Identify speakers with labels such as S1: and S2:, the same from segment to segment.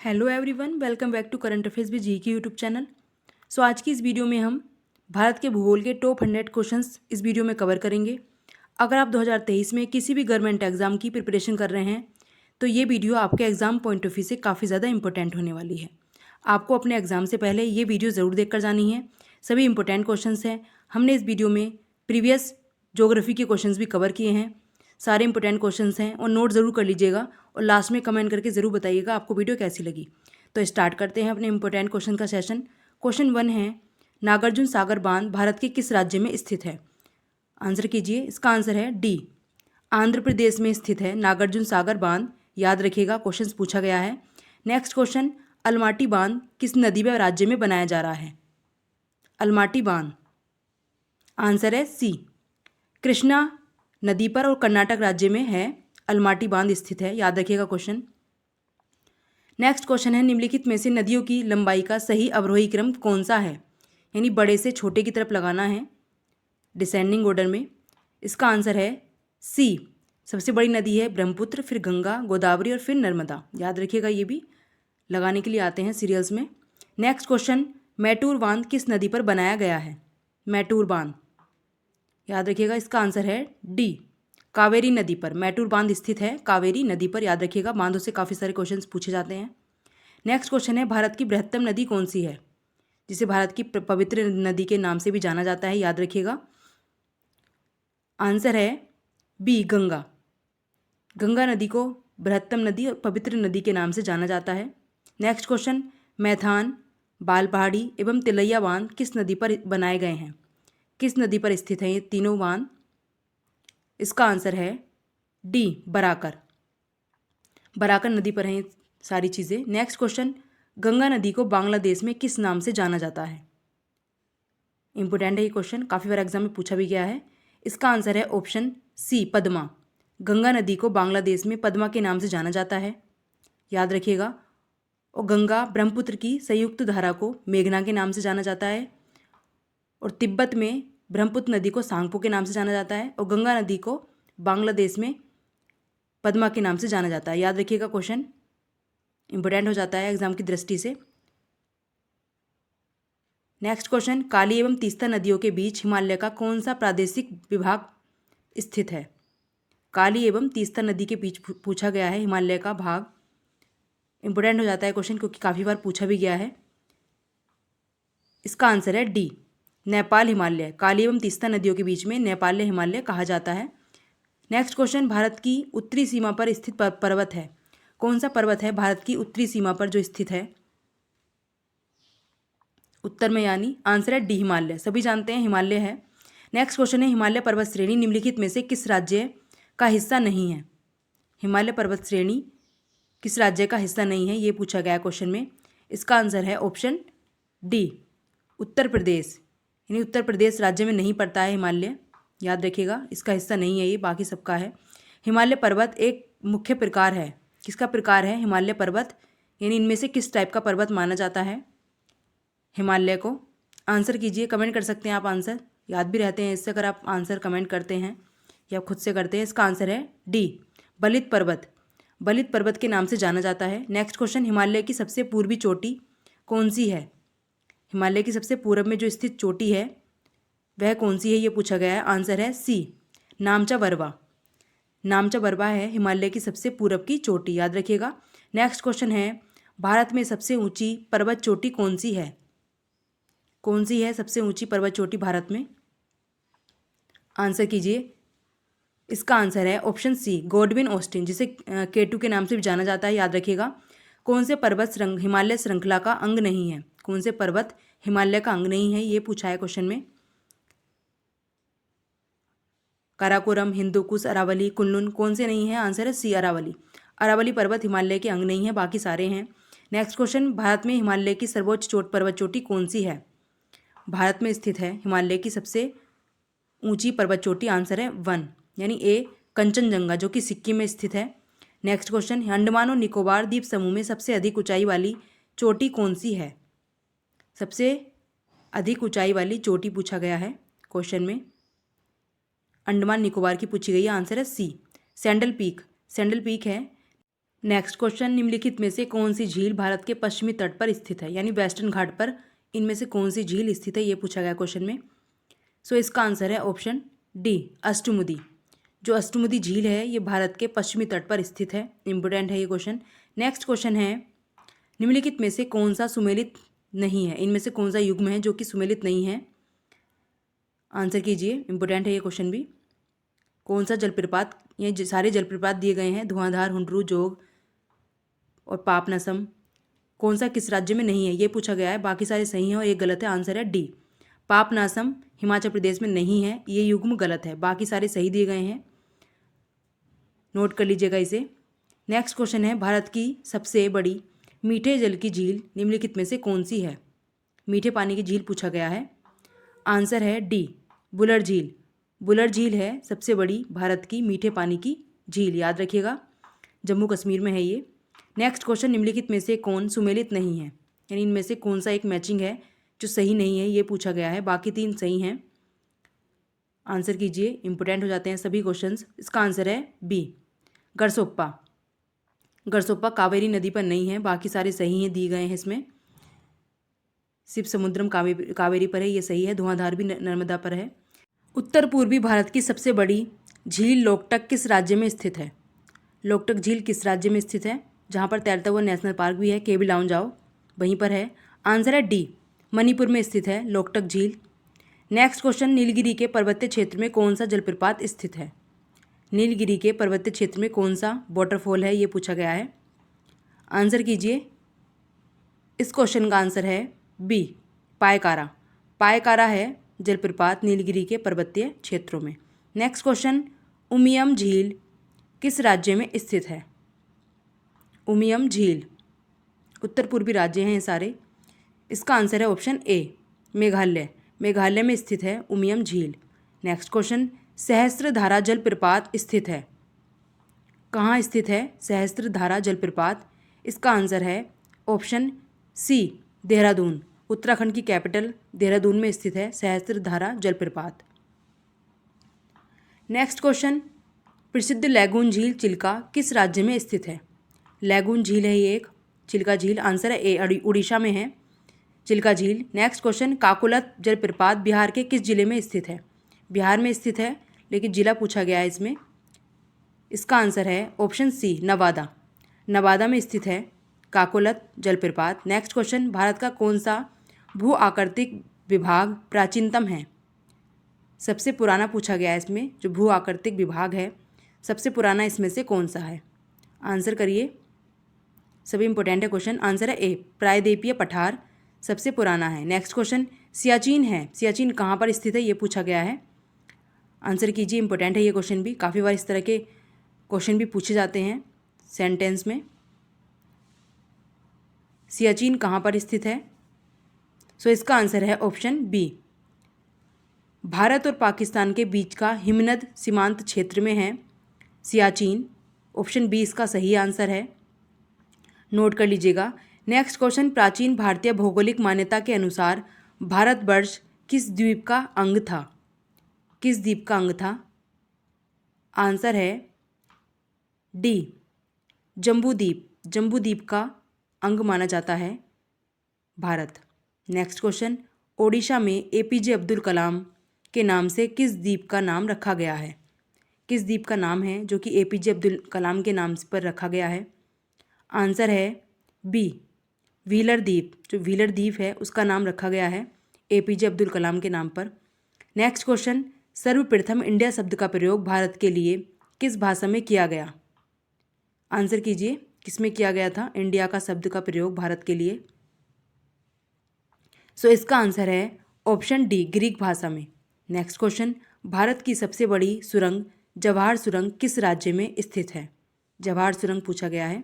S1: Hello everyone, welcome back to current affairs with G K YouTube channel. सो आज की इस video में हम भारत के भूगोल के टॉप 100 क्वेश्चंस इस वीडियो में कवर करेंगे। अगर आप 2023 में किसी भी गवर्नमेंट एग्जाम की प्रिपरेशन कर रहे हैं तो ये वीडियो आपके एग्जाम पॉइंट ऑफ व्यू से काफ़ी ज़्यादा इंपॉर्टेंट होने वाली है। आपको अपने एग्जाम से पहले ये वीडियो ज़रूर देख कर जानी है। सभी इंपॉर्टेंट क्वेश्चंस हैं। हमने इस वीडियो में प्रीवियस ज्योग्राफी के क्वेश्चंस भी कवर किए हैं। सारे इंपॉर्टेंट क्वेश्चंस हैं और नोट ज़रूर कर लीजिएगा और लास्ट में कमेंट करके ज़रूर बताइएगा आपको वीडियो कैसी लगी। तो स्टार्ट करते हैं अपने इंपॉर्टेंट क्वेश्चन का सेशन। क्वेश्चन 1 है, नागार्जुन सागर बांध भारत के किस राज्य में स्थित है? आंसर कीजिए। इसका आंसर है डी, आंध्र प्रदेश में स्थित है नागार्जुन सागर बांध। याद रखिएगा, क्वेश्चन पूछा गया है। नेक्स्ट क्वेश्चन, अलमाटी बांध किस नदी व राज्य में बनाया जा रहा है? अलमाटी बांध, आंसर है सी, कृष्णा नदी पर और कर्नाटक राज्य में है अलमाटी बांध स्थित है। याद रखिएगा क्वेश्चन। नेक्स्ट क्वेश्चन है, निम्नलिखित में से नदियों की लंबाई का सही अवरोही क्रम कौन सा है? यानी बड़े से छोटे की तरफ लगाना है डिसेंडिंग ऑर्डर में। इसका आंसर है सी, सबसे बड़ी नदी है ब्रह्मपुत्र, फिर गंगा, गोदावरी और फिर नर्मदा। याद रखिएगा, ये भी लगाने के लिए आते हैं सीरियल्स में। नेक्स्ट क्वेश्चन, मैटूर बांध किस नदी पर बनाया गया है? मैटूर बांध, याद रखिएगा, इसका आंसर है डी, कावेरी नदी पर मैटूर बांध स्थित है कावेरी नदी पर। याद रखिएगा, बांधों से काफ़ी सारे क्वेश्चंस पूछे जाते हैं। नेक्स्ट क्वेश्चन है, भारत की बृहत्तम नदी कौन सी है? जिसे भारत की पवित्र नदी के नाम से भी जाना जाता है। याद रखिएगा, आंसर है बी, गंगा। गंगा नदी को बृहत्तम नदी और पवित्र नदी के नाम से जाना जाता है। नेक्स्ट क्वेश्चन, मैथान, बाल पहाड़ी एवं तिलैया बांध किस नदी पर बनाए गए हैं? किस नदी पर स्थित है ये तीनों बांध? इसका आंसर है डी, बराकर। बराकर नदी पर हैं सारी चीज़ें। नेक्स्ट क्वेश्चन, गंगा नदी को बांग्लादेश में किस नाम से जाना जाता है? इंपॉर्टेंट है ये क्वेश्चन, काफ़ी बार एग्जाम में पूछा भी गया है। इसका आंसर है ऑप्शन सी, पद्मा। गंगा नदी को बांग्लादेश में पद्मा के नाम से जाना जाता है। याद रखिएगा। और गंगा ब्रह्मपुत्र की संयुक्त धारा को मेघना के नाम से जाना जाता है। और तिब्बत में ब्रह्मपुत्र नदी को सांगपो के नाम से जाना जाता है। और गंगा नदी को बांग्लादेश में पद्मा के नाम से जाना जाता है। याद रखिएगा, क्वेश्चन इंपॉर्टेंट हो जाता है एग्जाम की दृष्टि से। नेक्स्ट क्वेश्चन, काली एवं तीस्ता नदियों के बीच हिमालय का कौन सा प्रादेशिक विभाग स्थित है? काली एवं तीस्ता नदी के बीच पूछा गया है हिमालय का भाग। इंपॉर्टेंट हो जाता है क्वेश्चन क्योंकि काफ़ी बार पूछा भी गया है। इसका आंसर है डी, नेपाल हिमालय। काली एवं तीस्ता नदियों के बीच में नेपाल हिमालय कहा जाता है। नेक्स्ट क्वेश्चन, भारत की उत्तरी सीमा पर स्थित पर्वत है? कौन सा पर्वत है भारत की उत्तरी सीमा पर जो स्थित है उत्तर में? यानी आंसर है डी, हिमालय। सभी जानते हैं हिमालय है। नेक्स्ट क्वेश्चन है, हिमालय पर्वत श्रेणी निम्नलिखित में से किस राज्य का हिस्सा नहीं है? हिमालय पर्वत श्रेणी किस राज्य का हिस्सा नहीं है, ये पूछा गया क्वेश्चन में। इसका आंसर है ऑप्शन डी, उत्तर प्रदेश। यानी उत्तर प्रदेश राज्य में नहीं पड़ता है हिमालय। याद रखिएगा, इसका हिस्सा नहीं है ये, बाकी सबका है। हिमालय पर्वत एक मुख्य प्रकार है। किसका प्रकार है हिमालय पर्वत? यानी इनमें से किस टाइप का पर्वत माना जाता है हिमालय को? आंसर कीजिए, कमेंट कर सकते हैं आप आंसर, याद भी रहते हैं इससे अगर आप आंसर कमेंट करते हैं या खुद से करते हैं। इसका आंसर है डी, बलित पर्वत। बलित पर्वत के नाम से जाना जाता है। नेक्स्ट क्वेश्चन, हिमालय की सबसे पूर्वी चोटी कौन सी है? हिमालय की सबसे पूर्व में जो स्थित चोटी है वह कौन सी है, ये पूछा गया है। आंसर है सी, नामचा बरवा। नामचा बरवा है हिमालय की सबसे पूर्व की चोटी। याद रखिएगा। नेक्स्ट क्वेश्चन है, भारत में सबसे ऊंची पर्वत चोटी कौन सी है? कौन सी है सबसे ऊंची पर्वत चोटी भारत में? आंसर कीजिए। इसका आंसर है ऑप्शन सी, गॉडविन ऑस्टिन, जिसे K2 के नाम से भी जाना जाता है। याद रखिएगा। कौन से पर्वत हिमालय श्रृंखला का अंग नहीं है? कौन से पर्वत हिमालय का अंग नहीं है, ये पूछा है क्वेश्चन में। काराकोरम, हिंदुकुश, अरावली, कुनलुन, कौन से नहीं है? आंसर है सी, अरावली। अरावली पर्वत हिमालय के अंग नहीं है, बाकी सारे हैं। नेक्स्ट क्वेश्चन, भारत में हिमालय की सर्वोच्च पर्वत चोटी कौन सी है? भारत में स्थित है हिमालय की सबसे ऊंची पर्वत चोटी। आंसर है 1, यानी ए, कंचनजंगा, जो कि सिक्किम में स्थित है। नेक्स्ट क्वेश्चन, अंडमान और निकोबार द्वीप समूह में सबसे अधिक ऊंचाई वाली चोटी कौन सी है? सबसे अधिक ऊंचाई वाली चोटी पूछा गया है क्वेश्चन में। अंडमान निकोबार की पूछी गई है। आंसर है सी, सैंडल पीक। सैंडल पीक है नेक्स्ट क्वेश्चन, निम्नलिखित में से कौन सी झील भारत के पश्चिमी तट पर स्थित है, यानी वेस्टर्न घाट पर इनमें से कौन सी झील स्थित है, ये पूछा गया क्वेश्चन में। सो इसका आंसर है ऑप्शन डी, अष्टमुदी। जो अष्टमुदी झील है ये भारत के पश्चिमी तट पर स्थित है। इंपॉर्टेंट है ये क्वेश्चन। नेक्स्ट क्वेश्चन है, निम्नलिखित में से कौन सा सुमेलित नहीं है, इनमें से कौन सा युग्म है जो कि सुमेलित नहीं है, आंसर कीजिए। इंपॉर्टेंट है ये क्वेश्चन भी। कौन सा जलप्रपात, ये सारे जलप्रपात दिए गए हैं, धुआंधार, हुंडरू, जोग और पापनासम, कौन सा किस राज्य में नहीं है ये पूछा गया है। बाकी सारे सही हैं और एक गलत है। आंसर है डी, पापनासम हिमाचल प्रदेश में नहीं है, ये युग्म गलत है। बाकी सारे सही दिए गए हैं, नोट कर लीजिएगा इसे। नेक्स्ट क्वेश्चन है, भारत की सबसे बड़ी मीठे जल की झील निम्नलिखित में से कौन सी है, मीठे पानी की झील पूछा गया है। आंसर है डी, बुलर झील। बुलर झील है सबसे बड़ी भारत की मीठे पानी की झील, याद रखिएगा, जम्मू कश्मीर में है ये। नेक्स्ट क्वेश्चन, निम्नलिखित में से कौन सुमेलित नहीं है, यानी इनमें से कौन सा एक मैचिंग है जो सही नहीं है, ये पूछा गया है। बाकी 3 सही हैं, आंसर कीजिए। इंपॉर्टेंट हो जाते हैं सभी क्वेश्चंस। इसका आंसर है बी, गरसोप्पा। गरसोप्पा कावेरी नदी पर नहीं है, बाकी सारे सही हैं, दिए गए हैं इसमें। सिर्फ समुद्रम कावेरी पर है, ये सही है। धुआंधार भी नर्मदा पर है। उत्तर पूर्वी भारत की सबसे बड़ी झील लोकटक किस राज्य में स्थित है, लोकटक झील किस राज्य में स्थित है, जहाँ पर तैरता हुआ नेशनल पार्क भी है, केबी लाउंज जाओ वहीं पर है। आंसर है डी, मणिपुर में स्थित है लोकटक झील। नेक्स्ट क्वेश्चन, नीलगिरी के पर्वतीय क्षेत्र में कौन सा जलप्रपात स्थित है, नीलगिरी के पर्वतीय क्षेत्र में कौन सा वाटरफॉल है, ये पूछा गया है। आंसर कीजिए। इस क्वेश्चन का आंसर है बी, पायकारा। पायकारा है जलप्रपात नीलगिरी के पर्वतीय क्षेत्रों में। नेक्स्ट क्वेश्चन, उमियम झील किस राज्य में स्थित है, उमियम झील, उत्तर पूर्वी राज्य हैं ये सारे। इसका आंसर है ऑप्शन ए, मेघालय। मेघालय में स्थित है उमियम झील। नेक्स्ट क्वेश्चन, सहस्त्रधारा जलप्रपात स्थित है, कहाँ स्थित है सहस्त्रधारा जलप्रपात। इसका आंसर है ऑप्शन सी, देहरादून। उत्तराखंड की कैपिटल देहरादून में स्थित है सहस्त्रधारा जलप्रपात। नेक्स्ट क्वेश्चन, प्रसिद्ध लैगून झील चिल्का किस राज्य में स्थित है, लैगून झील है ये एक, चिल्का झील। आंसर है ए, उड़ीसा में है चिल्का झील। नेक्स्ट क्वेश्चन, काकोलत जलप्रपात बिहार के किस जिले में स्थित है, बिहार में स्थित है, लेकिन जिला पूछा गया है इसमें। इसका आंसर है ऑप्शन सी, नवादा। नवादा में स्थित है काकोलत जलप्रपात। नेक्स्ट क्वेश्चन, भारत का कौन सा भू आकृतिक विभाग प्राचीनतम है, सबसे पुराना पूछा गया है इसमें। जो भू आकृतिक विभाग है सबसे पुराना इसमें से कौन सा है, आंसर करिए। सभी इंपॉर्टेंट है क्वेश्चन। आंसर है ए, प्रायद्वीपीय पठार सबसे पुराना है। नेक्स्ट क्वेश्चन, सियाचिन है, सियाचिन कहाँ पर स्थित है, ये पूछा गया है। आंसर कीजिए। इंपॉर्टेंट है ये क्वेश्चन भी, काफ़ी बार इस तरह के क्वेश्चन भी पूछे जाते हैं सेंटेंस में। सियाचिन कहाँ पर स्थित है, सो इसका आंसर है ऑप्शन बी, भारत और पाकिस्तान के बीच का हिमनद सीमांत क्षेत्र में है सियाचिन। ऑप्शन बी इसका सही आंसर है, नोट कर लीजिएगा। नेक्स्ट क्वेश्चन, प्राचीन भारतीय भौगोलिक मान्यता के अनुसार भारतवर्ष किस द्वीप का अंग था, किस द्वीप का अंग था। आंसर है डी, जम्बूद्वीप। जम्बूद्वीप का अंग माना जाता है भारत। नेक्स्ट क्वेश्चन, ओडिशा में एपीजे अब्दुल कलाम के नाम से किस द्वीप का नाम रखा गया है, किस द्वीप का नाम है जो कि एपीजे अब्दुल कलाम के नाम पर रखा गया है। आंसर है बी, व्हीलर द्वीप। जो व्हीलर द्वीप है उसका नाम रखा गया है एपीजे अब्दुल कलाम के नाम पर। नेक्स्ट क्वेश्चन, सर्वप्रथम इंडिया शब्द का प्रयोग भारत के लिए किस भाषा में किया गया, आंसर कीजिए। किसमें किया गया था इंडिया का शब्द का प्रयोग भारत के लिए। सो इसका आंसर है ऑप्शन डी, ग्रीक भाषा में। नेक्स्ट क्वेश्चन, भारत की सबसे बड़ी सुरंग जवाहर सुरंग किस राज्य में स्थित है, जवाहर सुरंग पूछा गया है।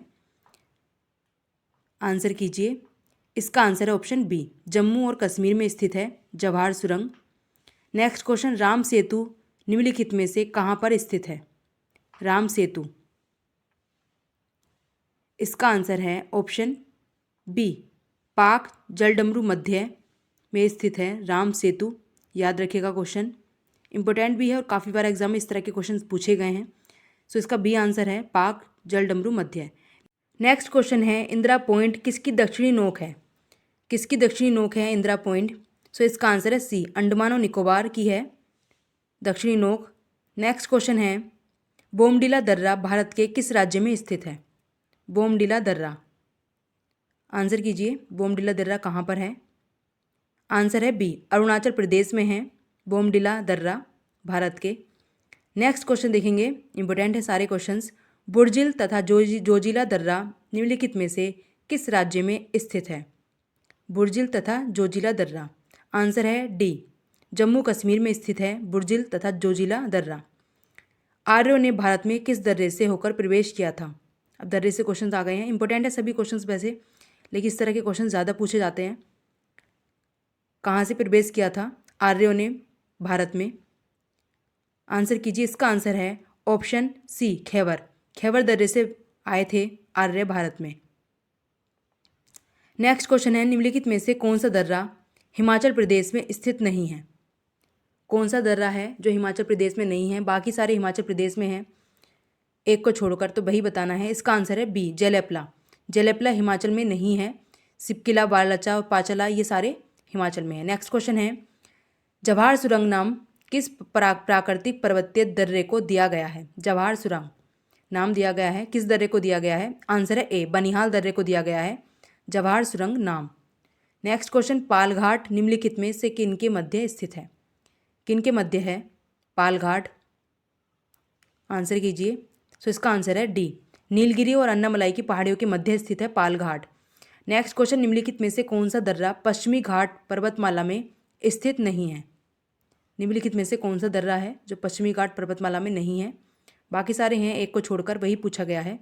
S1: आंसर कीजिए। इसका आंसर है ऑप्शन बी, जम्मू और कश्मीर में स्थित है जवाहर सुरंग। नेक्स्ट क्वेश्चन, राम सेतु निम्नलिखित में से कहाँ पर स्थित है, राम सेतु। इसका आंसर है ऑप्शन बी, पाक जलडमरू मध्य में स्थित है राम सेतु। याद रखिएगा, क्वेश्चन इंपॉर्टेंट भी है और काफ़ी बार एग्जाम में इस तरह के क्वेश्चन पूछे गए हैं। सो इसका बी आंसर है पाक जलडमरू मध्य। नेक्स्ट क्वेश्चन है, इंदिरा पॉइंट किसकी दक्षिणी नोक है? किसकी दक्षिणी नोक है इंदिरा पॉइंट? सो इसका आंसर है सी, अंडमान और निकोबार की है दक्षिणी नोक। नेक्स्ट क्वेश्चन है, बोमडिला दर्रा भारत के किस राज्य में स्थित है? बोमडिला दर्रा, आंसर कीजिए, बोमडिला दर्रा कहाँ पर है? आंसर है बी, अरुणाचल प्रदेश में है बोमडिला दर्रा भारत के। नेक्स्ट क्वेश्चन देखेंगे, इंपॉर्टेंट है सारे क्वेश्चंस। बुर्जिल तथा जोजिला दर्रा निम्नलिखित में से किस राज्य में स्थित है? बुर्जिल तथा जोजिला दर्रा, आंसर है डी, जम्मू कश्मीर में स्थित है बुर्जिल तथा जोजिला दर्रा। आर्यों ने भारत में किस दर्रे से होकर प्रवेश किया था? अब दर्रे से क्वेश्चन आ गए हैं, इंपॉर्टेंट है सभी क्वेश्चंस वैसे, लेकिन इस तरह के क्वेश्चन ज़्यादा पूछे जाते हैं। कहाँ से प्रवेश किया था आर्यों ने भारत में? आंसर कीजिए, इसका आंसर है ऑप्शन सी, खैबर। खैबर दर्रे से आए थे आर्य भारत में। नेक्स्ट क्वेश्चन है, निम्नलिखित में से कौन सा दर्रा हिमाचल प्रदेश में स्थित नहीं है? कौन सा दर्रा है जो हिमाचल प्रदेश में नहीं है? बाकी सारे हिमाचल प्रदेश में हैं, एक को छोड़कर, तो वही बताना है। इसका आंसर है बी, जलेपला। जलेपला हिमाचल में नहीं है। सिपकिला, बालचा और पाचला ये सारे हिमाचल में है। नेक्स्ट क्वेश्चन है, जवाहर सुरंग नाम किस प्राकृतिक पर्वतीय दर्रे को दिया गया है? जवाहर सुरंग नाम दिया गया है, किस दर्रे को दिया गया है? आंसर है ए, बनिहाल दर्रे को दिया गया है जवाहर सुरंग नाम। नेक्स्ट क्वेश्चन, पालघाट निम्नलिखित में से किन के मध्य स्थित है? किन के मध्य है पालघाट? आंसर कीजिए। सो इसका आंसर है डी, नीलगिरी और अन्नामलाई की पहाड़ियों के मध्य स्थित है पालघाट। नेक्स्ट क्वेश्चन, निम्नलिखित में से कौन सा दर्रा पश्चिमी घाट पर्वतमाला में स्थित नहीं है? निम्नलिखित में से कौन सा दर्रा है जो पश्चिमी घाट पर्वतमाला में नहीं है? बाकी सारे हैं, एक को छोड़कर, वही पूछा गया है।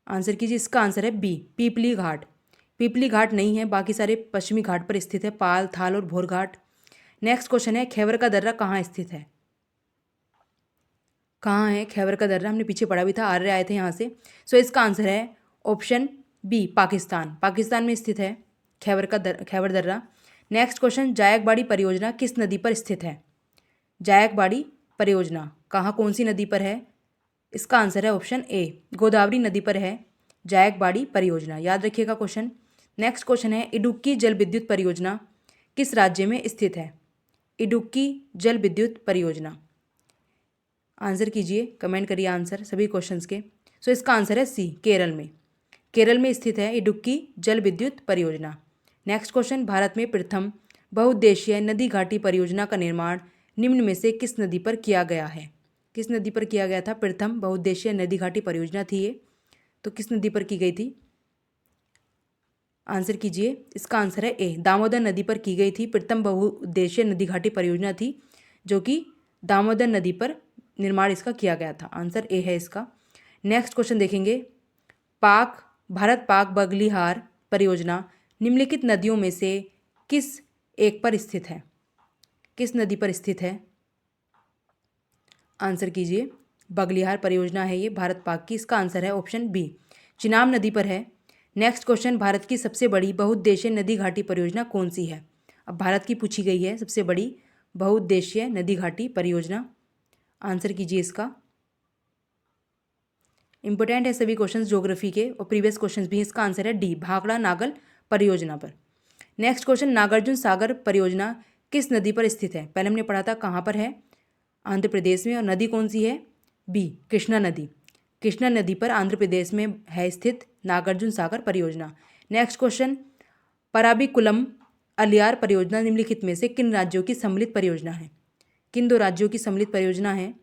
S1: आंसर कीजिए, इसका आंसर है बी, पीपली घाट। पीपली घाट नहीं है, बाकी सारे पश्चिमी घाट पर स्थित है, पाल, थाल और भोर घाट। नेक्स्ट क्वेश्चन है, खैबर का दर्रा कहाँ स्थित है? कहाँ है खैबर का दर्रा? हमने पीछे पढ़ा भी था, आर्य आए थे यहाँ से। सो इसका आंसर है ऑप्शन बी, पाकिस्तान। पाकिस्तान में स्थित है खैबर दर्रा। नेक्स्ट क्वेश्चन, जायकबाड़ी परियोजना किस नदी पर स्थित है? जायकबाड़ी परियोजना कहाँ, कौन सी नदी पर है? इसका आंसर है ऑप्शन ए, गोदावरी नदी पर है जायकबाड़ी परियोजना। याद रखिएगा क्वेश्चन। नेक्स्ट क्वेश्चन है, इडुक्की जल विद्युत परियोजना किस राज्य में स्थित है? इडुक्की जल विद्युत परियोजना, आंसर कीजिए, कमेंट करिए आंसर सभी क्वेश्चंस के। सो इसका आंसर है सी, केरल में। केरल में स्थित है इडुक्की जल विद्युत परियोजना। नेक्स्ट क्वेश्चन, भारत में प्रथम बहुउद्देशीय नदी घाटी परियोजना का निर्माण निम्न में से किस नदी पर किया गया है? किस नदी पर किया गया था? प्रथम बहुउद्देशीय नदी घाटी परियोजना थी ये, तो किस नदी पर की गई थी? आंसर कीजिए, इसका आंसर है ए, दामोदर नदी पर की गई थी। प्रथम बहुउद्देशीय नदी घाटी परियोजना थी जो कि दामोदर नदी पर निर्माण इसका किया गया था। आंसर ए है इसका। नेक्स्ट क्वेश्चन देखेंगे, भारत पाक बगलिहार परियोजना निम्नलिखित नदियों में से किस एक पर स्थित है? किस नदी पर स्थित है? आंसर कीजिए, बगलिहार परियोजना है ये भारत पाक की। इसका आंसर है ऑप्शन बी, चिनाब नदी पर है। नेक्स्ट क्वेश्चन, भारत की सबसे बड़ी बहुउद्देशीय नदी घाटी परियोजना कौन सी है? अब भारत की पूछी गई है सबसे बड़ी बहुउद्देशीय नदी घाटी परियोजना। आंसर कीजिए इसका। इंपॉर्टेंट है सभी क्वेश्चंस ज्योग्राफी के और प्रीवियस क्वेश्चंस भी। इसका आंसर है डी, भाखड़ा नागल परियोजना पर। नेक्स्ट क्वेश्चन, नागार्जुन सागर परियोजना किस नदी पर स्थित है? पहले हमने पढ़ा था कहाँ पर है, आंध्र प्रदेश में। और नदी कौन सी है? बी, कृष्णा नदी। कृष्णा नदी पर आंध्र प्रदेश में है स्थित नागार्जुन सागर परियोजना। नेक्स्ट क्वेश्चन, पराबिकुलम अलियार परियोजना निम्नलिखित में से किन राज्यों की सम्मिलित परियोजना है? किन दो राज्यों की सम्मिलित परियोजना है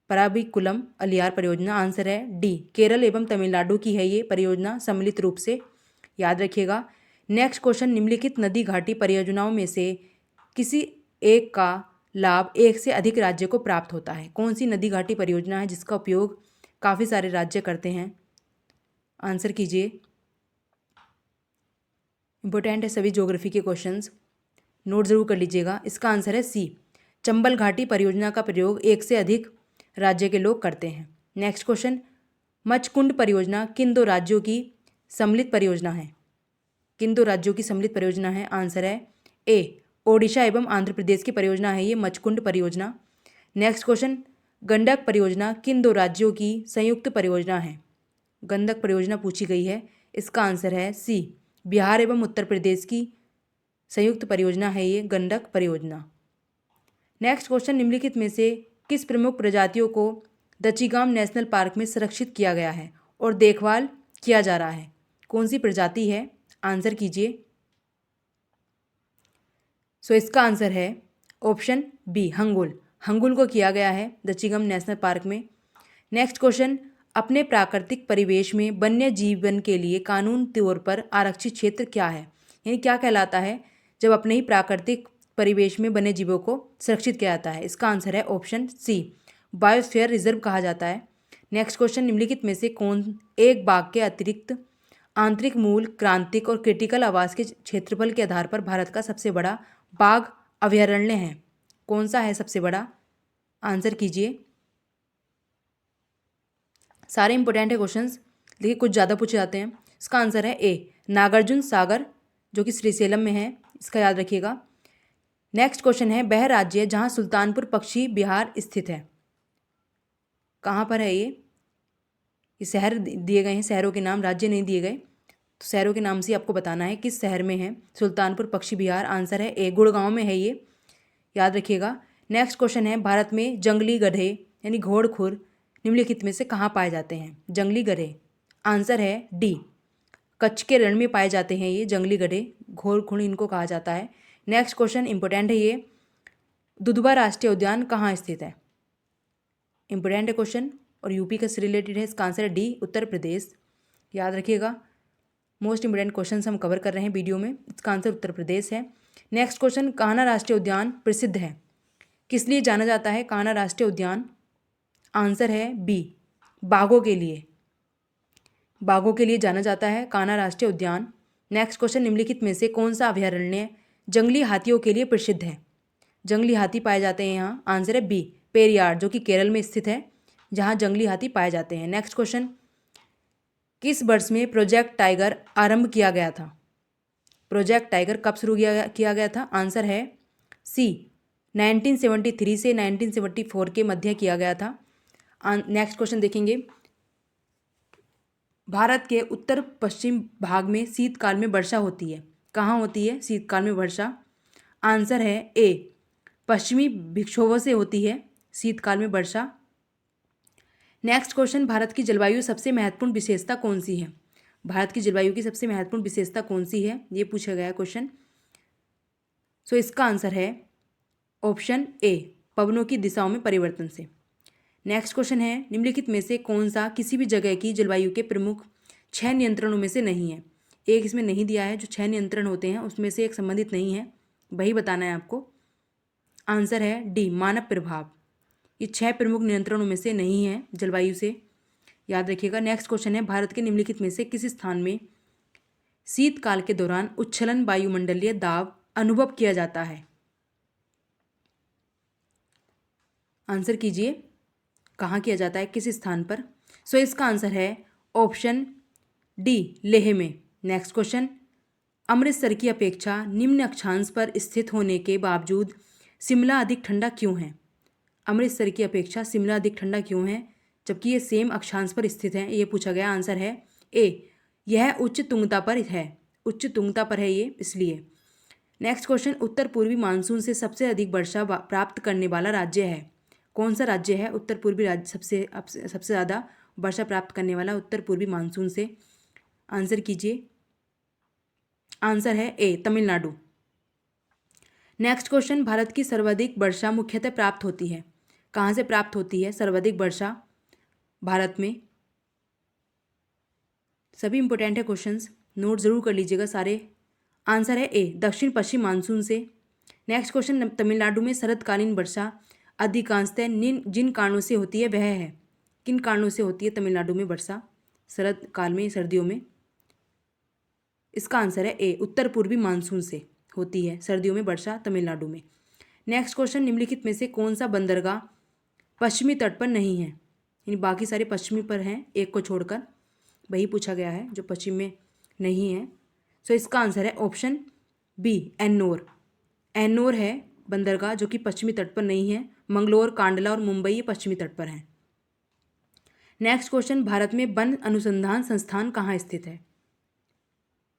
S1: पराबिकुलम अलियार परियोजना? आंसर है डी, केरल एवं तमिलनाडु की है ये परियोजना सम्मिलित रूप से, याद रखिएगा। नेक्स्ट क्वेश्चन, निम्नलिखित नदी घाटी परियोजनाओं में से किसी एक का लाभ एक से अधिक राज्य को प्राप्त होता है? कौन सी नदी घाटी परियोजना है जिसका उपयोग काफ़ी सारे राज्य करते हैं? आंसर कीजिए। इंपॉर्टेंट है सभी ज्योग्राफी के क्वेश्चंस, नोट जरूर कर लीजिएगा। इसका आंसर है सी, चंबल घाटी परियोजना का प्रयोग एक से अधिक राज्य के लोग करते हैं। नेक्स्ट क्वेश्चन, मचकुंड परियोजना किन दो राज्यों की सम्मिलित परियोजना है? किन दो राज्यों की सम्मिलित परियोजना है? आंसर है ए, ओडिशा एवं आंध्र प्रदेश की परियोजना है ये मचकुंड परियोजना। नेक्स्ट क्वेश्चन, गंडक परियोजना किन दो राज्यों की संयुक्त परियोजना है? गंडक परियोजना पूछी गई है। इसका आंसर है सी, बिहार एवं उत्तर प्रदेश की संयुक्त परियोजना है ये गंडक परियोजना। नेक्स्ट क्वेश्चन, निम्नलिखित में से किस प्रमुख प्रजातियों को दचिगाम नेशनल पार्क में संरक्षित किया गया है और देखभाल किया जा रहा है? कौन सी प्रजाति है? आंसर कीजिए। इसका आंसर है ऑप्शन बी, हंगुल। हंगुल को किया गया है दचिगम नेशनल पार्क में। नेक्स्ट क्वेश्चन, अपने प्राकृतिक परिवेश में वन्य जीवन के लिए कानून तौर पर आरक्षित क्षेत्र क्या है? यानी क्या कहलाता है जब अपने ही प्राकृतिक परिवेश में वन्य जीवों को सुरक्षित किया जाता है? इसका आंसर है ऑप्शन सी, बायोस्फीयर रिजर्व कहा जाता है। नेक्स्ट क्वेश्चन, निम्नलिखित में से कौन एक बाघ के अतिरिक्त आंतरिक मूल, क्रांतिक और क्रिटिकल आवास के क्षेत्रफल के आधार पर भारत का सबसे बड़ा बाघ अभयारण्य है? कौन सा है सबसे बड़ा? आंसर कीजिए। सारे इंपॉर्टेंट है क्वेश्चंस, देखिए कुछ ज़्यादा पूछे जाते हैं। इसका आंसर है ए, नागार्जुन सागर, जो कि श्रीशैलम में है, इसका याद रखिएगा। नेक्स्ट क्वेश्चन है, वह राज्य जहां सुल्तानपुर पक्षी विहार स्थित है, कहाँ पर है ये शहर दिए गए हैं, शहरों के नाम, राज्य नहीं दिए गए, तो शहरों के नाम से आपको बताना है किस शहर में है सुल्तानपुर पक्षी विहार। आंसर है ए, गुड़गांव में है ये, याद रखिएगा। नेक्स्ट क्वेश्चन है, भारत में जंगली गधे यानी घोड़खुर निम्नलिखित में से कहाँ पाए जाते हैं? जंगली गधे, आंसर है डी, कच्छ के रण में पाए जाते हैं ये जंगली गधे, घोड़खुर इनको कहा जाता है। नेक्स्ट क्वेश्चन इंपॉर्टेंट है ये, दुधवा राष्ट्रीय उद्यान कहाँ स्थित है? इंपॉर्टेंट है क्वेश्चन और यूपी का से रिलेटेड है। इसका आंसर है डी, उत्तर प्रदेश, याद रखिएगा। मोस्ट इंपॉर्टेंट क्वेश्चन हम कवर कर रहे हैं वीडियो में, इसका आंसर उत्तर प्रदेश है। नेक्स्ट क्वेश्चन, कान्हा राष्ट्रीय उद्यान प्रसिद्ध है, किस लिए जाना जाता है कान्हा राष्ट्रीय उद्यान? आंसर है बी, बाघों के लिए, बाघों के लिए जाना जाता है कान्हा राष्ट्रीय उद्यान। नेक्स्ट क्वेश्चन, निम्नलिखित में से कौन सा अभयारण्य जंगली हाथियों के लिए प्रसिद्ध है? जंगली हाथी पाए जाते हैं यहाँ, आंसर है बी, पेरियार, जो कि केरल में स्थित है, जहाँ जंगली हाथी पाए जाते हैं। नेक्स्ट क्वेश्चन, किस वर्ष में प्रोजेक्ट टाइगर आरंभ किया गया था? प्रोजेक्ट टाइगर कब शुरू किया गया था? आंसर है सी, 1973 से 1974 के मध्य किया गया था। नेक्स्ट क्वेश्चन देखेंगे, भारत के उत्तर पश्चिम भाग में शीतकाल में वर्षा होती है, कहाँ होती है शीतकाल में वर्षा? आंसर है ए, पश्चिमी विक्षोभों से होती है शीतकाल में वर्षा। नेक्स्ट क्वेश्चन, भारत की जलवायु सबसे महत्वपूर्ण विशेषता कौन सी है? भारत की जलवायु की सबसे महत्वपूर्ण विशेषता कौन सी है, ये पूछा गया क्वेश्चन। इसका आंसर है ऑप्शन ए, पवनों की दिशाओं में परिवर्तन से। नेक्स्ट क्वेश्चन है, निम्नलिखित में से कौन सा किसी भी जगह की जलवायु के प्रमुख 6 नियंत्रणों में से नहीं है? एक इसमें नहीं दिया है, जो 6 नियंत्रण होते हैं उसमें से एक संबंधित नहीं है, वही बताना है आपको। आंसर है डी, मानव प्रभाव, ये 6 प्रमुख नियंत्रणों में से नहीं है जलवायु से, याद रखिएगा। नेक्स्ट क्वेश्चन है, भारत के निम्नलिखित में से किस स्थान में शीतकाल के दौरान उच्छलन वायुमंडलीय दाब अनुभव किया जाता है? आंसर कीजिए, कहाँ किया जाता है, किस स्थान पर? इसका आंसर है ऑप्शन डी, लेह में। नेक्स्ट क्वेश्चन, अमृतसर की अपेक्षा निम्न अक्षांश पर स्थित होने के बावजूद शिमला अधिक ठंडा क्यों है? अमृतसर की अपेक्षा शिमला अधिक ठंडा क्यों है जबकि ये सेम अक्षांश पर स्थित है, ये पूछा गया। आंसर है ए, यह उच्च तुंगता पर है, उच्च तुंगता पर है ये, इसलिए। नेक्स्ट क्वेश्चन, उत्तर पूर्वी मानसून से सबसे अधिक वर्षा प्राप्त करने वाला राज्य है, कौन सा राज्य है उत्तर पूर्वी राज्य सबसे ज़्यादा वर्षा प्राप्त करने वाला उत्तर पूर्वी मानसून से? आंसर कीजिए, आंसर है ए, तमिलनाडु। नेक्स्ट क्वेश्चन, भारत की सर्वाधिक वर्षा मुख्यतः प्राप्त होती है, कहाँ से प्राप्त होती है सर्वाधिक वर्षा भारत में? सभी इंपॉर्टेंट है क्वेश्चंस, नोट जरूर कर लीजिएगा सारे। आंसर है ए, दक्षिण पश्चिम मानसून से। नेक्स्ट क्वेश्चन, तमिलनाडु में शरतकालीन वर्षा अधिकांशतः जिन कारणों से होती है वह है, किन कारणों से होती है तमिलनाडु में वर्षा शरद काल में, सर्दियों में? इसका आंसर है ए, उत्तर पूर्वी मानसून से होती है सर्दियों में वर्षा तमिलनाडु में। नेक्स्ट क्वेश्चन, निम्नलिखित में से कौन सा बंदरगाह पश्चिमी तट पर नहीं है? यानी बाकी सारे पश्चिमी पर हैं, एक को छोड़कर, वही पूछा गया है जो पश्चिम में नहीं है। इसका आंसर है ऑप्शन बी, एन्नोर। एन्नोर है बंदरगाह जो कि पश्चिमी तट पर नहीं है, मंगलोर, कांडला और मुंबई ये पश्चिमी तट पर हैं। नेक्स्ट क्वेश्चन, भारत में वन अनुसंधान संस्थान कहाँ स्थित है?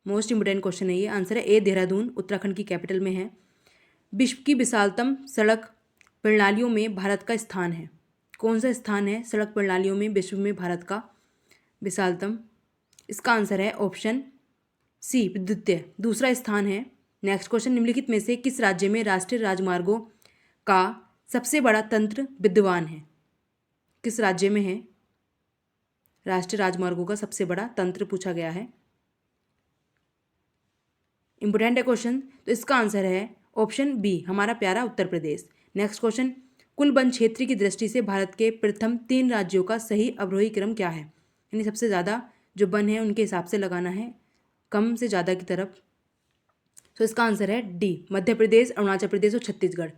S1: मोस्ट इंपोर्टेंट क्वेश्चन है ये। आंसर है ए, देहरादून, उत्तराखंड की कैपिटल में है। विश्व की विशालतम सड़क प्रणालियों में भारत का स्थान है। कौन सा स्थान है सड़क प्रणालियों में विश्व में भारत का विशालतम? इसका आंसर है ऑप्शन सी, द्वितीय, दूसरा स्थान है। नेक्स्ट क्वेश्चन, निम्नलिखित में से किस राज्य में राष्ट्रीय राजमार्गों का सबसे बड़ा तंत्र विद्यमान है? किस राज्य में है राष्ट्रीय राजमार्गों का सबसे बड़ा तंत्र पूछा गया है। इंपोर्टेंट है क्वेश्चन, तो इसका आंसर है ऑप्शन बी, हमारा प्यारा उत्तर प्रदेश। नेक्स्ट क्वेश्चन, कुल वन क्षेत्र की दृष्टि से भारत के प्रथम 3 राज्यों का सही अवरोही क्रम क्या है? यानी सबसे ज़्यादा जो वन है उनके हिसाब से लगाना है, कम से ज़्यादा की तरफ। तो इसका आंसर है डी, मध्य प्रदेश, अरुणाचल प्रदेश और छत्तीसगढ़।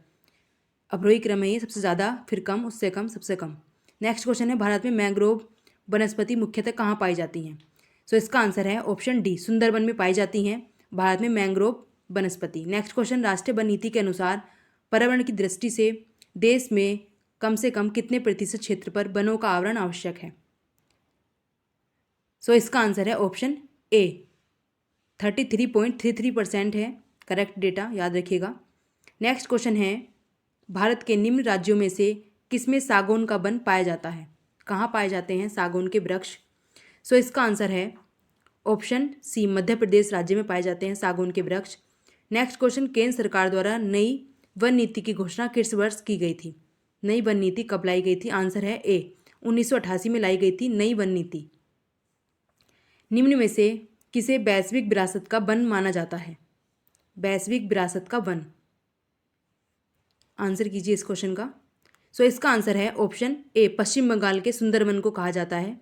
S1: अवरोही क्रम है ये, सबसे ज़्यादा, फिर कम, उससे कम, सबसे कम। नेक्स्ट क्वेश्चन है, भारत में मैंग्रोव वनस्पति मुख्यतः कहाँ पाई जाती हैं? सो इसका आंसर है ऑप्शन डी, सुंदरबन में पाई जाती हैं भारत में मैंग्रोव वनस्पति। नेक्स्ट क्वेश्चन, राष्ट्रीय वन नीति के अनुसार पर्यावरण की दृष्टि से देश में कम से कम कितने प्रतिशत क्षेत्र पर वनों का आवरण आवश्यक है? सो इसका आंसर है ऑप्शन ए, 33.33% है करेक्ट डेटा, याद रखिएगा। नेक्स्ट क्वेश्चन है, भारत के निम्न राज्यों में से किसमें सागौन का वन पाया जाता है? कहाँ पाए जाते हैं सागौन के वृक्ष? सो इसका आंसर है ऑप्शन सी, मध्य प्रदेश राज्य में पाए जाते हैं सागौन के वृक्ष। नेक्स्ट क्वेश्चन, केंद्र सरकार द्वारा नई वन नीति की घोषणा किस वर्ष की गई थी? नई वन नीति कब लाई गई थी? आंसर है ए, 1988 में लाई गई थी नई वन नीति। निम्न में से किसे वैश्विक विरासत का वन माना जाता है? वैश्विक विरासत का वन, आंसर कीजिए इस क्वेश्चन का। सो इसका आंसर है ऑप्शन ए, पश्चिम बंगाल के सुंदरवन को कहा जाता है।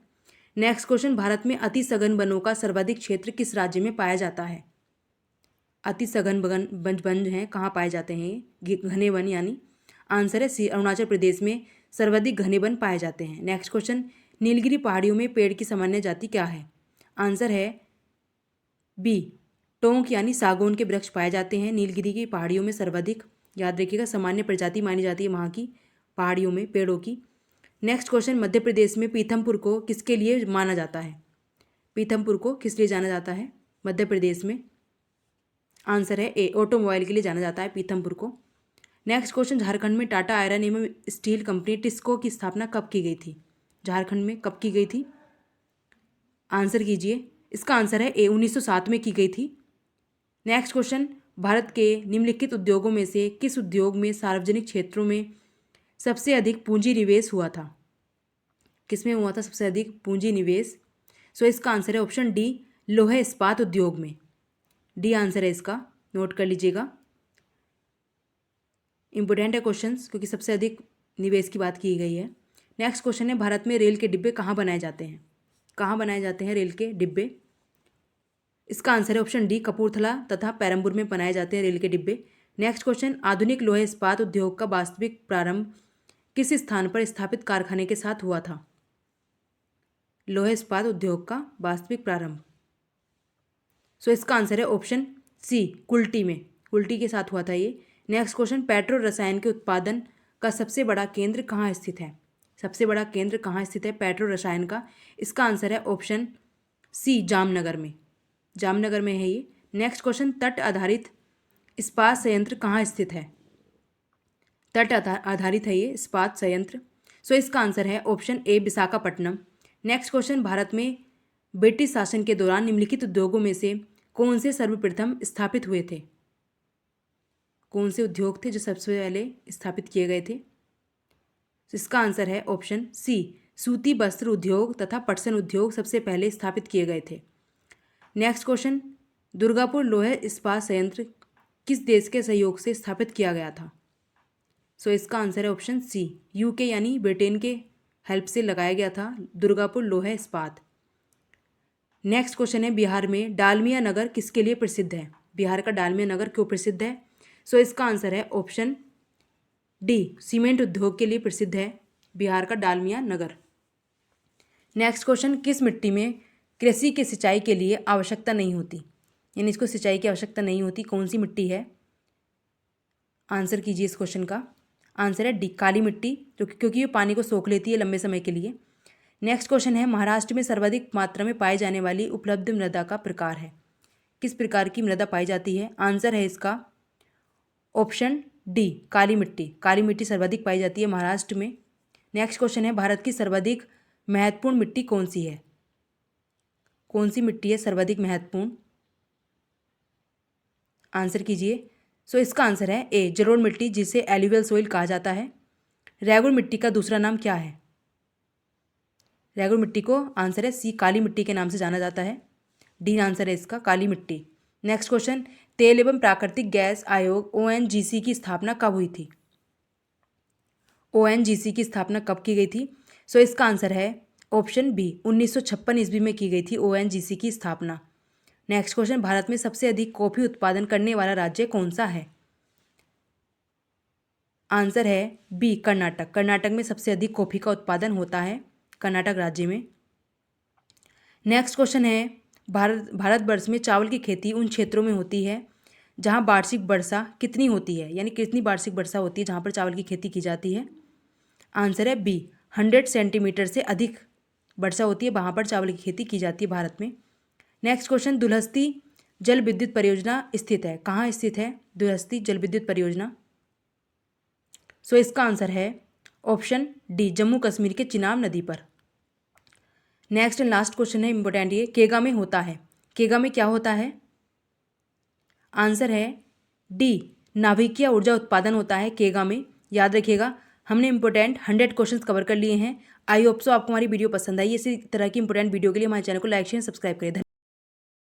S1: नेक्स्ट क्वेश्चन, भारत में अति सघन वनों का सर्वाधिक क्षेत्र किस राज्य में पाया जाता है? अति सघन वन हैं, कहाँ पाए जाते हैं घने वन? यानी आंसर है सी, अरुणाचल प्रदेश में सर्वाधिक घने वन पाए जाते हैं। नेक्स्ट क्वेश्चन, नीलगिरी पहाड़ियों में पेड़ की सामान्य जाति क्या है? आंसर है बी, टोंक यानी सागौन के वृक्ष पाए जाते हैं नीलगिरी की पहाड़ियों में सर्वाधिक। याद रखिएगा, सामान्य प्रजाति मानी जाती है वहाँ की पहाड़ियों में पेड़ों की। नेक्स्ट क्वेश्चन, मध्य प्रदेश में पीथमपुर को किसके लिए माना जाता है? पीथमपुर को किस लिए जाना जाता है मध्य प्रदेश में? आंसर है ए, ऑटोमोबाइल के लिए जाना जाता है पीथमपुर को। नेक्स्ट क्वेश्चन, झारखंड में टाटा आयरन एवं स्टील कंपनी टिस्को की स्थापना कब की गई थी? झारखंड में कब की गई थी? आंसर कीजिए। इसका आंसर है ए, 1907 में की गई थी। नेक्स्ट क्वेश्चन, भारत के निम्नलिखित उद्योगों में से किस उद्योग में सार्वजनिक क्षेत्रों में सबसे अधिक पूंजी निवेश हुआ था? किसमें हुआ था सबसे अधिक पूंजी निवेश? सो इसका आंसर है ऑप्शन डी, लोहा इस्पात उद्योग में। डी आंसर है इसका, नोट कर लीजिएगा, इंपोर्टेंट है क्वेश्चंस क्योंकि सबसे अधिक निवेश की बात की गई है। नेक्स्ट क्वेश्चन है, भारत में रेल के डिब्बे कहाँ बनाए जाते हैं? कहाँ बनाए जाते हैं रेल के डिब्बे? इसका आंसर है ऑप्शन डी, कपूरथला तथा पेरम्बूर में बनाए जाते हैं रेल के डिब्बे। नेक्स्ट क्वेश्चन, आधुनिक लोहा इस्पात उद्योग का वास्तविक प्रारंभ किस स्थान पर स्थापित कारखाने के साथ हुआ था? लोहा इस्पात उद्योग का वास्तविक प्रारंभ, सो इसका आंसर है ऑप्शन सी, कुल्टी में, कुल्टी के साथ हुआ था ये। नेक्स्ट क्वेश्चन, पेट्रो रसायन के उत्पादन का सबसे बड़ा केंद्र कहाँ स्थित है? सबसे बड़ा केंद्र कहाँ स्थित है पेट्रो रसायन का? इसका आंसर है ऑप्शन सी, जामनगर में, जामनगर में है ये। नेक्स्ट क्वेश्चन, तट आधारित इस्पात संयंत्र कहाँ स्थित है? तट आधारित है ये इस्पात संयंत्र, सो इसका आंसर है option A, Visakhapatnam. Next question, Bharat में ब्रिटिश शासन के दौरान निम्नलिखित उद्योगों में से कौन से सर्वप्रथम स्थापित हुए थे? कौन से उद्योग थे जो सबसे पहले स्थापित किए गए थे? इसका आंसर है ऑप्शन सी, सूती वस्त्र उद्योग तथा पटसन उद्योग सबसे पहले स्थापित किए गए थे। नेक्स्ट क्वेश्चन, दुर्गापुर लोहा इस्पात संयंत्र किस देश के सहयोग से स्थापित किया गया था? सो इसका आंसर है ऑप्शन सी, यूके यानी ब्रिटेन के हेल्प से लगाया गया था दुर्गापुर लोहा इस्पात। नेक्स्ट क्वेश्चन है, बिहार में डालमिया नगर किसके लिए प्रसिद्ध है? बिहार का डालमिया नगर क्यों प्रसिद्ध है? सो इसका आंसर है ऑप्शन डी, सीमेंट उद्योग के लिए प्रसिद्ध है बिहार का डालमिया नगर। नेक्स्ट क्वेश्चन, किस मिट्टी में कृषि की सिंचाई के लिए आवश्यकता नहीं होती? यानी इसको सिंचाई की आवश्यकता नहीं होती, कौन सी मिट्टी है? आंसर कीजिए इस क्वेश्चन का। आंसर है डी काली मिट्टी, क्योंकि ये पानी को सोख लेती है लंबे समय के लिए। नेक्स्ट क्वेश्चन है महाराष्ट्र में सर्वाधिक मात्रा में पाई जाने वाली उपलब्ध मृदा का प्रकार है। किस प्रकार की मृदा पाई जाती है? आंसर है इसका ऑप्शन डी काली मिट्टी। काली मिट्टी सर्वाधिक पाई जाती है महाराष्ट्र में। नेक्स्ट क्वेश्चन है भारत की सर्वाधिक महत्वपूर्ण मिट्टी कौन सी है? कौन सी मिट्टी है सर्वाधिक महत्वपूर्ण? आंसर कीजिए। सो इसका आंसर है ए जलोढ़ मिट्टी, जिसे एल्यूवियल सोइल कहा जाता है। रेगुड़ मिट्टी का दूसरा नाम क्या है? रेगुड़ मिट्टी को आंसर है सी काली मिट्टी के नाम से जाना जाता है। डी आंसर है इसका काली मिट्टी। नेक्स्ट क्वेश्चन तेल एवं प्राकृतिक गैस आयोग ONGC की स्थापना कब हुई थी? ONGC की स्थापना कब की गई थी? सो इसका आंसर है ऑप्शन बी 1956 ईस्वी में की गई थी ONGC की स्थापना। नेक्स्ट क्वेश्चन भारत में सबसे अधिक कॉफी उत्पादन करने वाला राज्य कौन सा है? आंसर है बी कर्नाटक। कर्नाटक में सबसे अधिक कॉफी का उत्पादन होता है कर्नाटक राज्य में। नेक्स्ट क्वेश्चन है भारतवर्ष में चावल की खेती उन क्षेत्रों में होती है जहां वार्षिक वर्षा कितनी होती है, यानी कितनी वार्षिक वर्षा होती है जहां पर चावल की खेती की जाती है? आंसर है बी 100 सेंटीमीटर से अधिक वर्षा होती है, वहां पर चावल की खेती की जाती है भारत में। नेक्स्ट क्वेश्चन दुलहस्ती जल विद्युत परियोजना स्थित है, कहाँ स्थित है दुलहस्ती जल विद्युत परियोजना? सो इसका आंसर है ऑप्शन डी जम्मू कश्मीर के चिनाब नदी पर। नेक्स्ट एंड लास्ट क्वेश्चन है इंपॉर्टेंट, ये केगा में होता है। केगा में क्या होता है? आंसर है डी नाभिकीय ऊर्जा उत्पादन होता है केगा में। याद रखिएगा हमने इंपॉर्टेंट 100 क्वेश्चंस कवर कर लिए हैं। आई होप सो आपको हमारी वीडियो पसंद आई। इसी तरह की इंपॉर्टेंट वीडियो के लिए हमारे चैनल को लाइक शेयर सब्सक्राइब करें।